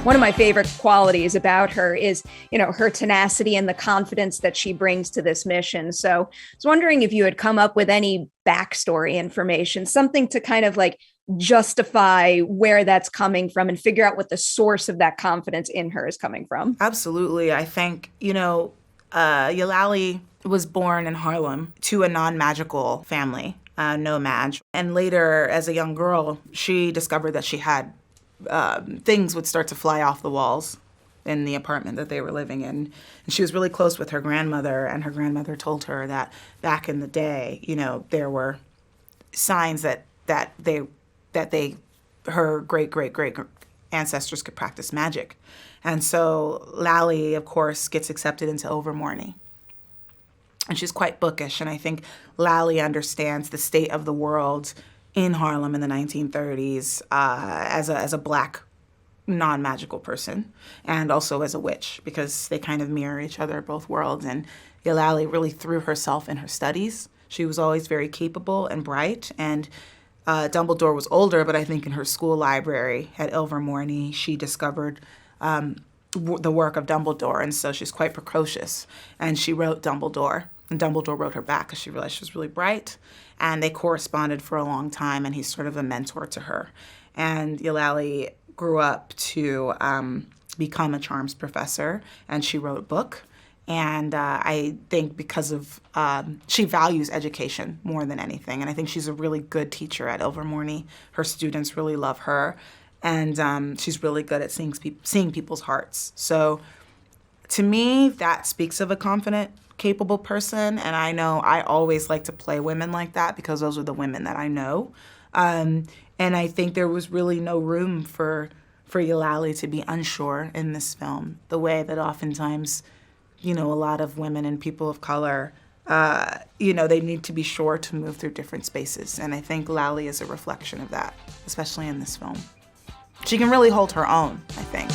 One of my favorite qualities about her is, her tenacity and the confidence that she brings to this mission. So I was wondering if you had come up with any backstory information, something to kind of like justify where that's coming from and figure out what the source of that confidence in her is coming from. Absolutely. I think, Eulalie was born in Harlem to a non-magical family, no mag. And later, as a young girl, she discovered that she had things would start to fly off the walls in the apartment that they were living in. And she was really close with her grandmother, and her grandmother told her that back in the day, there were signs that her great ancestors could practice magic. And so Lally, of course, gets accepted into Overmorny. And she's quite bookish, and I think Lally understands the state of the world in Harlem in the 1930s as a Black non-magical person, and also as a witch, because they kind of mirror each other, both worlds. And Eulalie really threw herself in her studies. She was always very capable and bright, and Dumbledore was older, but I think in her school library at Ilvermorny, she discovered the work of Dumbledore, and so she's quite precocious. And she wrote Dumbledore, and Dumbledore wrote her back because she realized she was really bright, and they corresponded for a long time, and he's sort of a mentor to her. And Eulalie grew up to become a charms professor, and she wrote a book. And I think because of, she values education more than anything. And I think she's a really good teacher at Ilvermorny. Her students really love her. And she's really good at seeing people's hearts. So to me, that speaks of a confident, capable person. And I know I always like to play women like that because those are the women that I know. And I think there was really no room for Eulalie to be unsure in this film, the way that oftentimes a lot of women and people of color, they need to be sure to move through different spaces. And I think Lally is a reflection of that, especially in this film. She can really hold her own, I think.